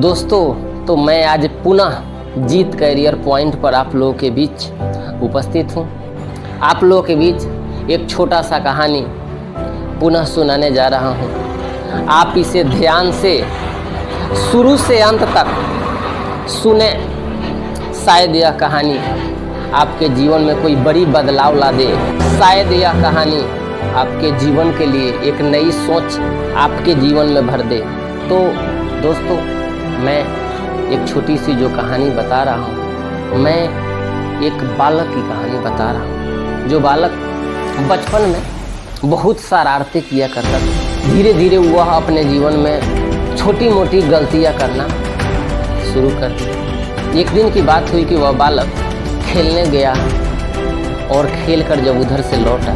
दोस्तों, तो मैं आज पुनः जीत कैरियर पॉइंट पर आप लोगों के बीच उपस्थित हूँ। आप लोगों के बीच एक छोटा सा कहानी पुनः सुनाने जा रहा हूँ। आप इसे ध्यान से शुरू से अंत तक सुने। शायद यह कहानी आपके जीवन में कोई बड़ी बदलाव ला दे। शायद यह कहानी आपके जीवन के लिए एक नई सोच आपके जीवन में भर दे। तो दोस्तों, मैं एक छोटी सी जो कहानी बता रहा हूँ, मैं एक बालक की कहानी बता रहा हूँ। जो बालक बचपन में बहुत शरारतें किया करता था। धीरे धीरे वह अपने जीवन में छोटी मोटी गलतियाँ करना शुरू कर दी। एक दिन की बात हुई कि वह बालक खेलने गया और खेलकर जब उधर से लौटा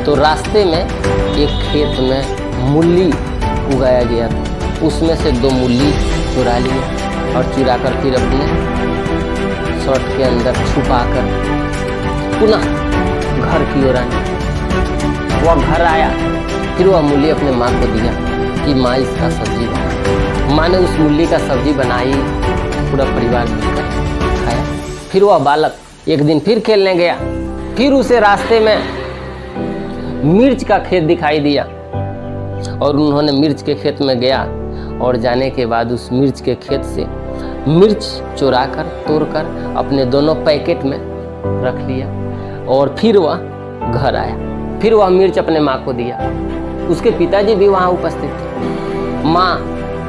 तो रास्ते में एक खेत में मूली उगाया गया था। उसमें से 2 मूली चुरा लिए और चुराकर फिर अपने शर्ट के अंदर छुपाकर पुनः घर की ओर आया। वह घर आया, फिर वह मूली अपने माँ को दिया कि माँ इसका सब्जी बना। माँ ने उस मूली का सब्जी बनाई, पूरा परिवार मिलकर खाया। फिर वह बालक एक दिन फिर खेलने गया। फिर उसे रास्ते में मिर्च का खेत दिखाई दिया और उन्होंने मिर्च के खेत में गया और जाने के बाद उस मिर्च के खेत से मिर्च चुराकर तोड़कर अपने दोनों पैकेट में रख लिया और फिर वह घर आया। फिर वह मिर्च अपने माँ को दिया। उसके पिताजी भी वहाँ उपस्थित थे। माँ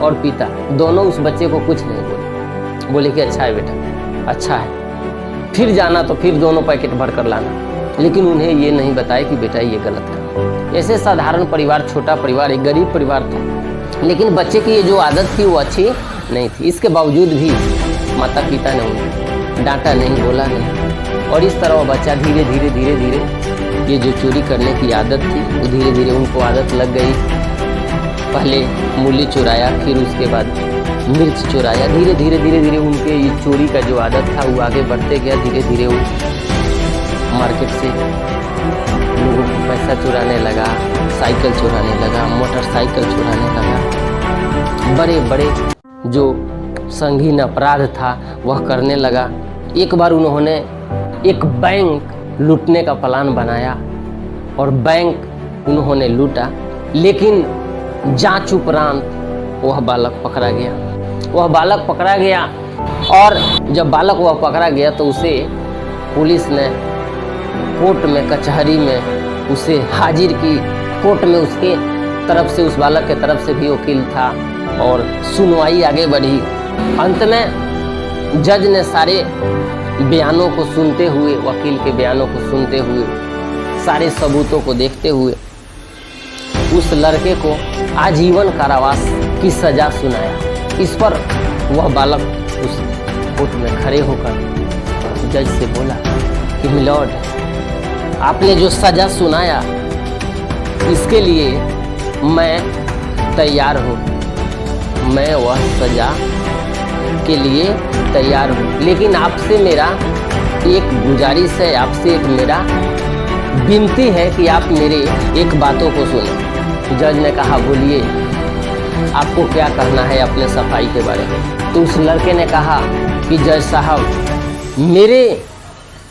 और पिता दोनों उस बच्चे को कुछ नहीं बोले कि अच्छा है बेटा, अच्छा है, फिर जाना तो फिर दोनों पैकेट भर कर लाना। लेकिन उन्हें ये नहीं बताया कि बेटा ये गलत कर। ऐसे साधारण परिवार, छोटा परिवार, एक गरीब परिवार था, लेकिन बच्चे की ये जो आदत थी वो अच्छी नहीं थी। इसके बावजूद भी माता पिता ने उन्हें डांटा नहीं, बोला नहीं। और इस तरह वो बच्चा धीरे धीरे ये जो चोरी करने की आदत थी वो धीरे धीरे उनको आदत लग गई। पहले मूली चुराया, फिर उसके बाद मिर्च चुराया। धीरे धीरे उनके ये चोरी का जो आदत था वो आगे बढ़ते गया। धीरे धीरे वो मार्केट से लोगों को पैसा चुराने लगा, साइकिल चुराने लगा, मोटरसाइकिल चुराने लगा। बड़े बड़े जो संगीन अपराध था वह करने लगा। एक बार उन्होंने एक बैंक लूटने का प्लान बनाया और बैंक उन्होंने लूटा, लेकिन जांच उपरांत वह बालक पकड़ा गया। और जब बालक वह पकड़ा गया तो उसे पुलिस ने कोर्ट में, कचहरी में उसे हाजिर की। कोर्ट में उसके तरफ से, उस बालक के तरफ से भी वकील था और सुनवाई आगे बढ़ी। अंत में जज ने सारे बयानों को सुनते हुए, वकील के बयानों को सुनते हुए, सारे सबूतों को देखते हुए उस लड़के को आजीवन कारावास की सजा सुनाया। इस पर वह बालक उस कोर्ट में खड़े होकर जज से बोला कि मिलॉर्ड, आपने जो सजा सुनाया इसके लिए मैं तैयार हूँ, मैं वह सजा के लिए तैयार हूँ। लेकिन आपसे मेरा एक गुजारिश है, आपसे एक मेरा विनती है कि आप मेरे एक बातों को सुनें। जज ने कहा, बोलिए आपको क्या कहना है अपने सफाई के बारे में। तो उस लड़के ने कहा कि जज साहब, मेरे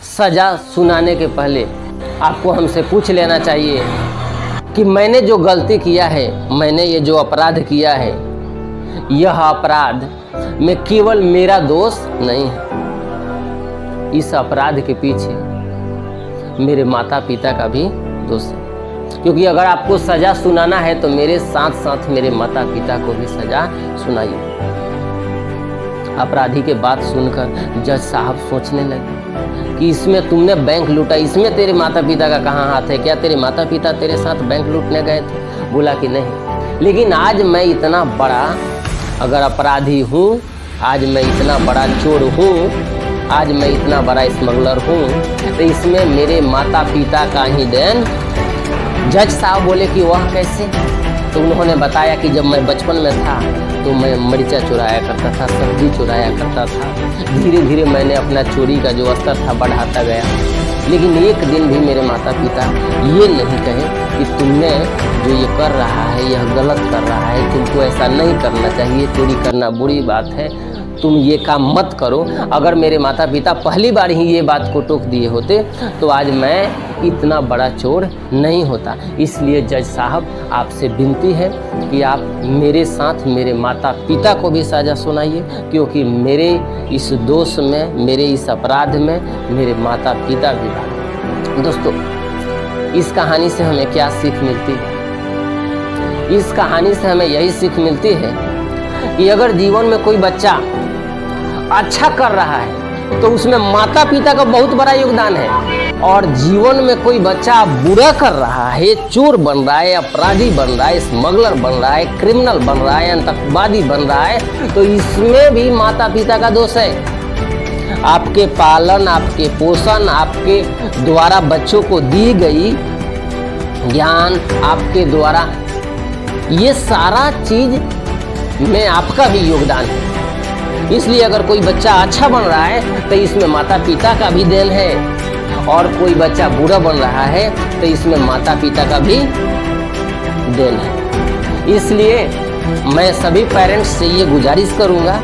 सजा सुनाने के पहले आपको हमसे पूछ लेना चाहिए कि मैंने जो गलती किया है, मैंने ये जो अपराध किया है, यह अपराध में केवल मेरा दोष नहीं है। इस अपराध के पीछे मेरे माता पिता का भी दोष है। क्योंकि अगर आपको सजा सुनाना है तो मेरे साथ साथ मेरे माता पिता को भी सजा सुनाइए। अपराधी के बात सुनकर जज साहब सोचने लगे कि इसमें तुमने बैंक लूटा, इसमें तेरे माता पिता का कहाँ हाथ है? क्या तेरे माता पिता तेरे साथ बैंक लूटने गए थे? बोला कि नहीं। लेकिन आज मैं इतना बड़ा अगर अपराधी हूँ, आज मैं इतना बड़ा चोर हूँ, आज मैं इतना बड़ा स्मगलर हूँ, तो इसमें मेरे माता पिता का ही देन। जज साहब बोले कि वह कैसे? तो उन्होंने बताया कि जब मैं बचपन में था तो मैं मरीचा चुराया करता था, सब्जी चुराया करता था। धीरे धीरे मैंने अपना चोरी का जो स्तर था बढ़ाता गया। लेकिन एक दिन भी मेरे माता पिता ये नहीं कहे कि तुमने जो ये कर रहा है यह गलत कर रहा है, तुमको ऐसा नहीं करना चाहिए, चोरी करना बुरी बात है, तुम ये काम मत करो। अगर मेरे माता पिता पहली बार ही ये बात को टोक दिए होते तो आज मैं इतना बड़ा चोर नहीं होता। इसलिए जज साहब आपसे विनती है कि आप मेरे साथ मेरे माता पिता को भी सज़ा सुनाइए, क्योंकि मेरे इस दोष में, मेरे इस अपराध में मेरे माता पिता भी भाग। दोस्तों, इस कहानी से हमें क्या सीख मिलती है? इस कहानी से हमें यही सीख मिलती है कि अगर जीवन में कोई बच्चा अच्छा कर रहा है तो उसमें माता पिता का बहुत बड़ा योगदान है, और जीवन में कोई बच्चा बुरा कर रहा है, चोर बन रहा है, अपराधी बन रहा है, स्मगलर बन रहा है, क्रिमिनल बन रहा है, आतंकवादी बन रहा है, तो इसमें भी माता पिता का दोष है। आपके पालन, आपके पोषण, आपके द्वारा बच्चों को दी गई ज्ञान, आपके द्वारा ये सारा चीज में आपका भी योगदान है। इसलिए अगर कोई बच्चा अच्छा बन रहा है तो इसमें माता पिता का भी देन है, और कोई बच्चा बुरा बन रहा है तो इसमें माता पिता का भी देन है। इसलिए मैं सभी पेरेंट्स से ये गुजारिश करूँगा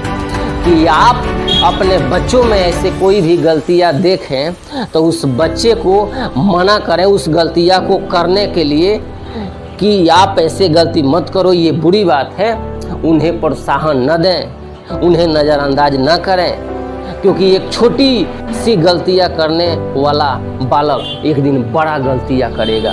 कि आप अपने बच्चों में ऐसे कोई भी गलतियाँ देखें तो उस बच्चे को मना करें उस गलतियाँ को करने के लिए कि आप ऐसे गलती मत करो, ये बुरी बात है। उन्हें प्रोत्साहन न दें, उन्हें नज़रअंदाज न करें, क्योंकि एक छोटी सी गलतियां करने वाला बालक एक दिन बड़ा गलतियां करेगा।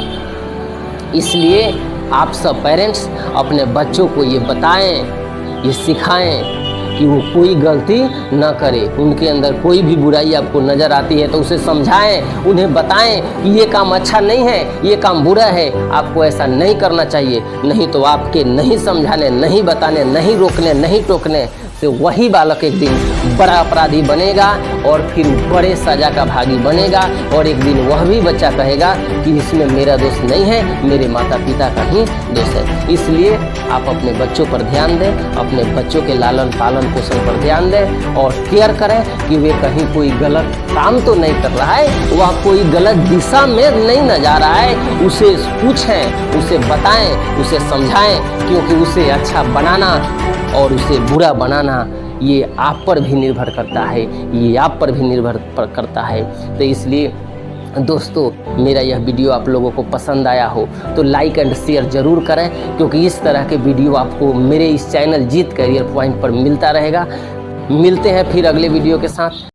इसलिए आप सब पेरेंट्स अपने बच्चों को ये बताएं, ये सिखाएं कि वो कोई गलती न करे। उनके अंदर कोई भी बुराई आपको नज़र आती है तो उसे समझाएं, उन्हें बताएं कि ये काम अच्छा नहीं है, ये काम बुरा है, आपको ऐसा नहीं करना चाहिए। नहीं तो आपके नहीं समझाने, नहीं बताने, नहीं रोकने, नहीं टोकने से वही बालक एक दिन बड़ा अपराधी बनेगा और फिर बड़े सजा का भागी बनेगा, और एक दिन वह भी बच्चा कहेगा कि इसमें मेरा दोष नहीं है, मेरे माता पिता का ही दोष है। इसलिए आप अपने बच्चों पर ध्यान दें, अपने बच्चों के लालन पालन पोषण पर ध्यान दें और केयर करें कि वे कहीं कोई गलत काम तो नहीं कर रहा है, वह कोई गलत दिशा में नहीं न जा रहा है। उसे पूछें, उसे बताएं, उसे समझाएं, क्योंकि उसे अच्छा बनाना और उसे बुरा बनाना ये आप पर भी निर्भर करता है, ये आप पर भी निर्भर करता है। तो इसलिए दोस्तों, मेरा यह वीडियो आप लोगों को पसंद आया हो तो लाइक एंड शेयर ज़रूर करें, क्योंकि इस तरह के वीडियो आपको मेरे इस चैनल जीत करियर पॉइंट पर मिलता रहेगा। मिलते हैं फिर अगले वीडियो के साथ।